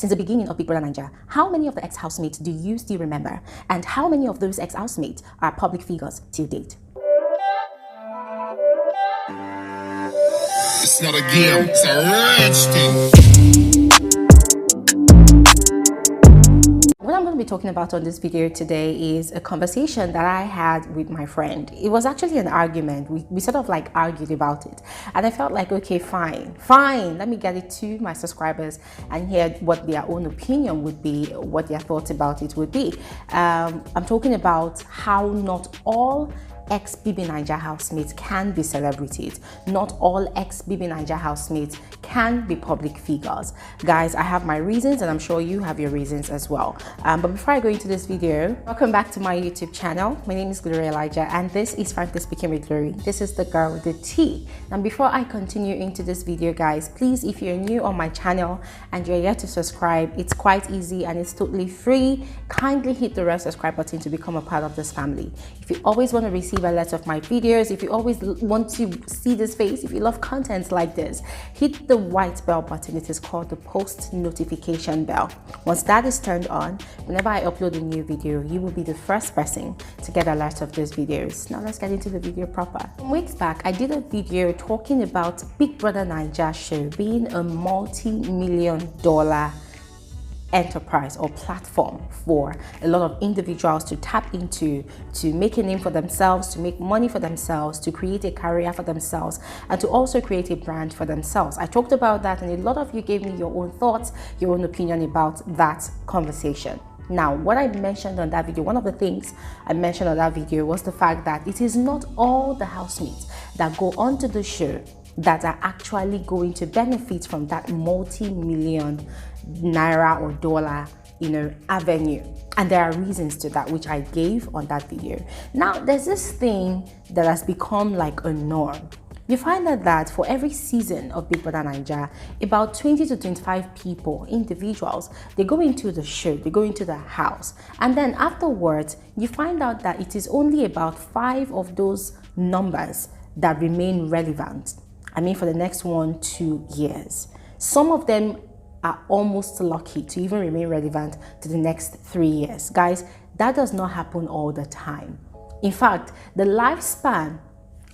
Since the beginning of Big Brother Naija, how many of the ex-housemates do you still remember? And how many of those ex-housemates are public figures till date? It's not a game, it's a rich thing. What I'm going to be talking about on this video today is a conversation that I had with my friend. It was actually an argument. We sort of like argued about it. And I felt like, okay, fine. Let me get it to my subscribers and hear what their own opinion would be, what their thoughts about it would be. I'm talking about how not all ex-Bbnaija housemates can be celebrities. Not all ex-Bbnaija housemates can be public figures. Guys, I have my reasons and I'm sure you have your reasons as well. But before I go into this video, welcome back to my YouTube channel. My name is Bbnaija and this is Frankly Speaking with Glory. This is the girl with the T. And before I continue into this video, guys, please, if you're new on my channel and you're yet to subscribe, it's quite easy and it's totally free. Kindly hit the red subscribe button to become a part of this family. If you always want to receive alerts of my videos, if you always want to see this face, if you love content like this, hit the white bell button. It is called the post notification bell. Once that is turned on, whenever I upload a new video, you will be the first person to get alerts of those videos. Now let's get into the video proper. Some weeks back, I did a video talking about Big Brother Naija show being a multi-million-dollar enterprise or platform for a lot of individuals to tap into, to make a name for themselves, to make money for themselves, to create a career for themselves, and to also create a brand for themselves. I talked about that and a lot of you gave me your own thoughts, your own opinion about that conversation. Now, what I mentioned on that video, one of the things I mentioned on that video was the fact that it is not all the housemates that go onto the show that are actually going to benefit from that multi-million naira or dollar, avenue. And there are reasons to that, which I gave on that video. Now, there's this thing that has become like a norm. You find that for every season of Big Brother Naija, about 20 to 25 people, individuals, they go into the show, they go into the house. And then afterwards, you find out that it is only about 5 of those numbers that remain relevant. I mean, for the next 1-2 years. Some of them are almost lucky to even remain relevant to the next 3 years. Guys, that does not happen all the time. In fact, the lifespan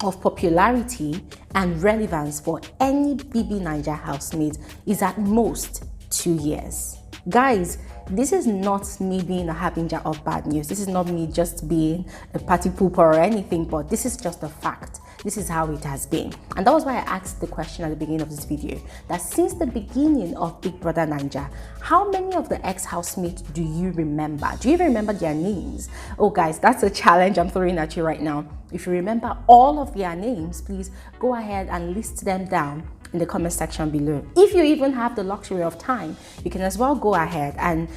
of popularity and relevance for any Bbnaija housemate is at most 2 years. Guys, this is not me being a harbinger of bad news. This is not me just being a party pooper or anything, but this is just a fact. This is how it has been. And that was why I asked the question at the beginning of this video, that since the beginning of Big Brother Naija, how many of the ex-housemates do you remember? Do you even remember their names? Oh guys, that's a challenge I'm throwing at you right now. If you remember all of their names, please go ahead and list them down in the comment section below. If you even have the luxury of time, you can as well go ahead and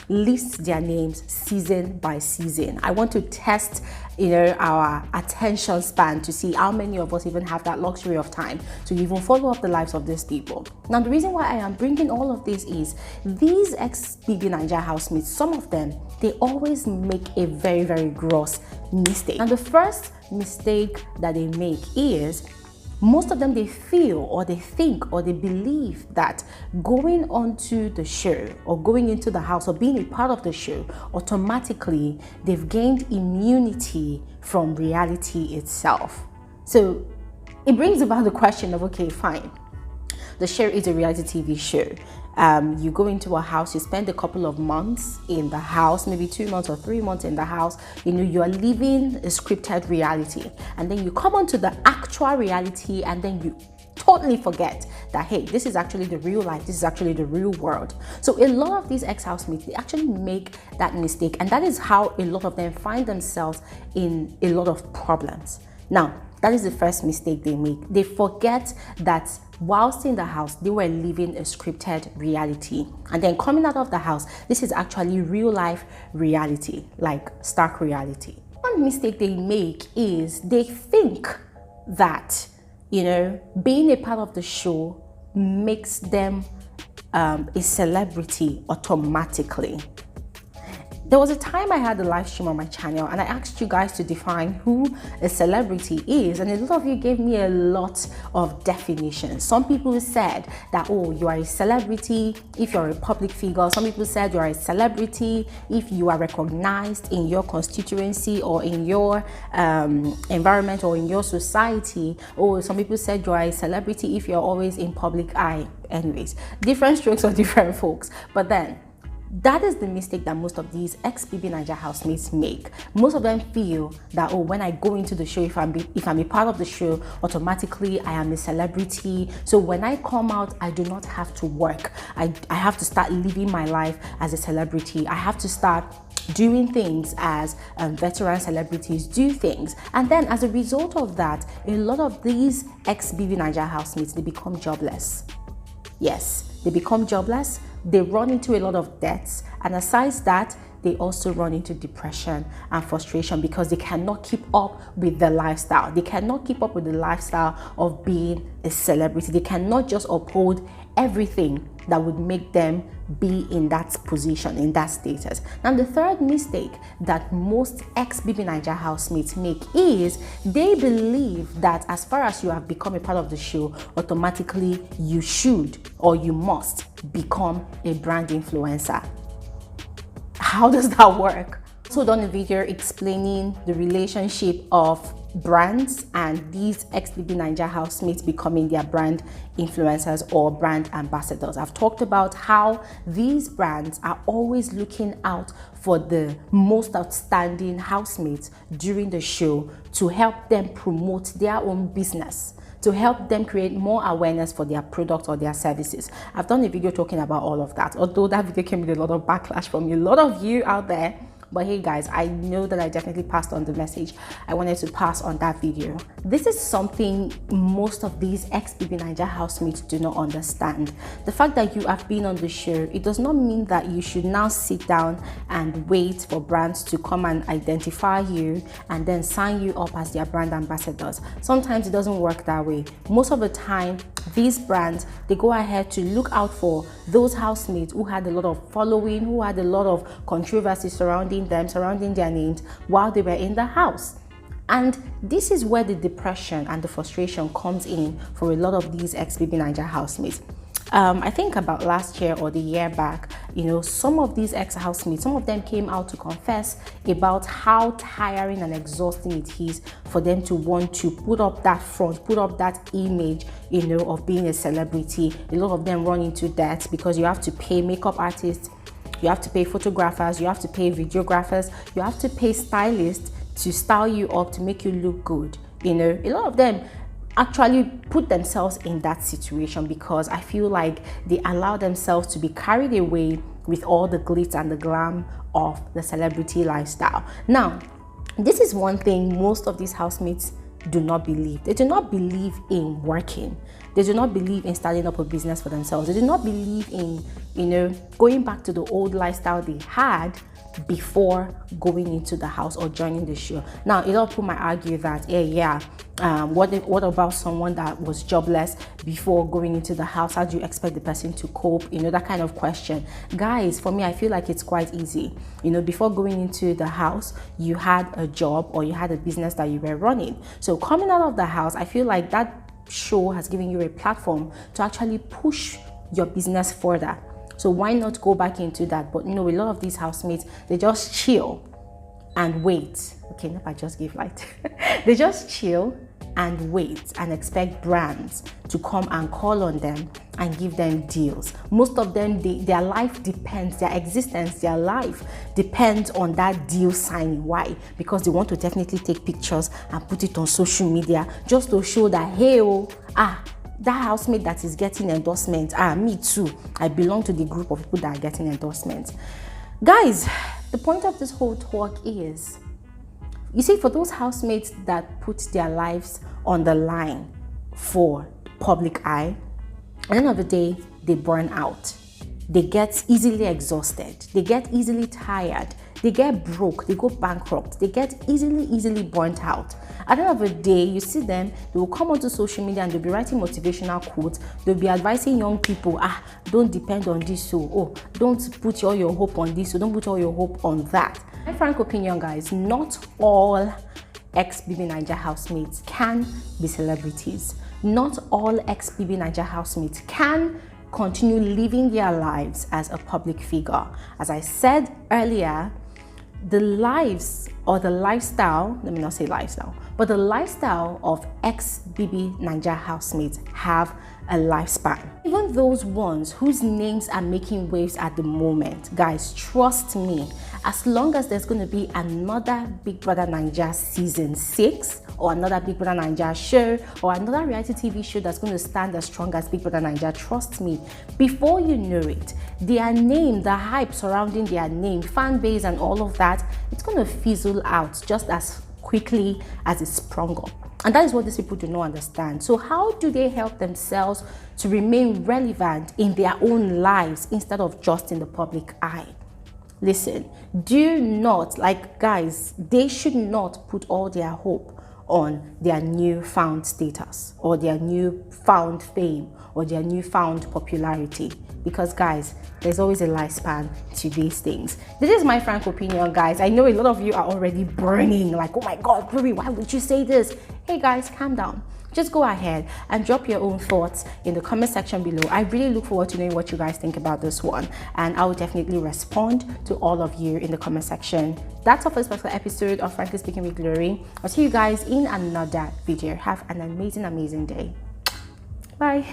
list their names season by season. I want to test our attention span to see how many of us even have that luxury of time to even follow up the lives of these people. Now, the reason why I am bringing all of this is these ex-Bbnaija housemates, some of them, they always make a very, very gross mistake. And the first mistake that they make is most of them, they feel or they think or they believe that going onto the show or going into the house or being a part of the show, automatically they've gained immunity from reality itself. So it brings about the question of, okay, fine, the show is a reality TV show. You go into a house, you spend a couple of months in the house, maybe 2 months or 3 months in the house. You are living a scripted reality, and then you come onto the actual reality, and then you totally forget that, hey, this is actually the real life, this is actually the real world. So a lot of these ex-housemates, they actually make that mistake, and that is how a lot of them find themselves in a lot of problems. Now, that is the first mistake they make. They forget that whilst in the house, they were living a scripted reality. And then coming out of the house, this is actually real life reality, like stark reality. One mistake they make is they think that, being a part of the show makes them a celebrity automatically. There was a time I had a live stream on my channel and I asked you guys to define who a celebrity is, and a lot of you gave me a lot of definitions. Some people said that, oh, you are a celebrity if you're a public figure. Some people said you are a celebrity if you are recognized in your constituency or in your environment or in your society. Or some people said you are a celebrity if you're always in public eye. Anyways, different strokes for different folks. But then that is the mistake that most of these ex-Bbnaija housemates make. Most of them feel that, oh, when I go into the show, if I'm a part of the show, automatically I am a celebrity. So when I come out, I do not have to work. I have to start living my life as a celebrity. I have to start doing things as veteran celebrities do things. And then as a result of that, a lot of these ex-Bbnaija housemates, they become jobless. Yes, they become jobless. They run into a lot of debts, and aside that, they also run into depression and frustration because they cannot keep up with the lifestyle. They cannot keep up with the lifestyle of being a celebrity. They cannot just uphold everything that would make them be in that position, in that status. Now, the third mistake that most ex-Bbnaija housemates make is they believe that as far as you have become a part of the show, automatically you should or you must become a brand influencer. How does that work? So I've done a video explaining the relationship of brands and these ex-Bbnaija housemates becoming their brand influencers or brand ambassadors. I've talked about how these brands are always looking out for the most outstanding housemates during the show to help them promote their own business, to help them create more awareness for their product or their services. I've done a video talking about all of that, although that video came with a lot of backlash from a lot of you out there. But hey guys, I know that I definitely passed on the message. I wanted to pass on that video. This is something most of these ex-Bbnaija housemates do not understand. The fact that you have been on the show, it does not mean that you should now sit down and wait for brands to come and identify you and then sign you up as their brand ambassadors. Sometimes it doesn't work that way. Most of the time, these brands, they go ahead to look out for those housemates who had a lot of following, who had a lot of controversy surrounding them, surrounding their names while they were in the house. And this is where the depression and the frustration comes in for a lot of these ex-Bbnaija housemates. I think about last year or the year back, some of these ex-housemates, some of them came out to confess about how tiring and exhausting it is for them to want to put up that front, put up that image, of being a celebrity. A lot of them run into debt because you have to pay makeup artists, you have to pay photographers, you have to pay videographers, you have to pay stylists to style you up, to make you look good. A lot of them actually put themselves in that situation because I feel like they allow themselves to be carried away with all the glitz and the glam of the celebrity lifestyle. Now, this is one thing most of these housemates do not believe. They do not believe in working. They do not believe in starting up a business for themselves. They do not believe in, going back to the old lifestyle they had before going into the house or joining the show. Now, a lot of people might argue that, what about someone that was jobless before going into the house? How do you expect the person to cope? That kind of question. Guys, for me, I feel like it's quite easy. Before going into the house, you had a job or you had a business that you were running. So coming out of the house, I feel like that show has given you a platform to actually push your business further. So why not go back into that? But a lot of these housemates, they just chill and wait. Okay, no, I just give light. They just chill and wait and expect brands to come and call on them and give them deals. Most of them, their life depends, their existence, their life depends on that deal signing. Why? Because they want to definitely take pictures and put it on social media just to show that, hey, that housemate that is getting endorsement, me too, I belong to the group of people that are getting endorsements. Guys, the point of this whole talk is, you see, for those housemates that put their lives on the line for public eye, at the end of the day, they burn out. They get easily exhausted. They get easily tired. they get broke, they go bankrupt, they get easily burnt out. At the end of the day, you see them, they will come onto social media and they'll be writing motivational quotes. They'll be advising young people, don't depend on this, don't put all your hope on this, don't put all your hope on that. My frank opinion, guys, not all ex-Bbnaija housemates can be celebrities. Not all ex-Bbnaija housemates can continue living their lives as a public figure. As I said earlier, the lives or the lifestyle, let me not say lifestyle, but the lifestyle of ex-Bbnaija housemates have a lifespan. Even those ones whose names are making waves at the moment, guys, trust me, as long as there's going to be another Big Brother Naija season 6 or another Big Brother Naija show or another reality TV show that's going to stand as strong as Big Brother Naija, trust me, before you know it, their name, the hype surrounding their name, fan base and all of that, it's going to fizzle out just as quickly as it sprung up. And that is what these people do not understand. So how do they help themselves to remain relevant in their own lives instead of just in the public eye? Listen, do not, guys, they should not put all their hope on their newfound status or their newfound fame or their newfound popularity, because guys, there's always a lifespan to these things. This is my frank opinion, guys. I know a lot of you are already burning, like, oh my god, Ruby, why would you say this? Hey guys, calm down. Just go ahead and drop your own thoughts in the comment section below. I really look forward to knowing what you guys think about this one, and I will definitely respond to all of you in the comment section. That's all for this particular episode of Frankly Speaking with Glory. I'll see you guys in another video. Have an amazing day. Bye.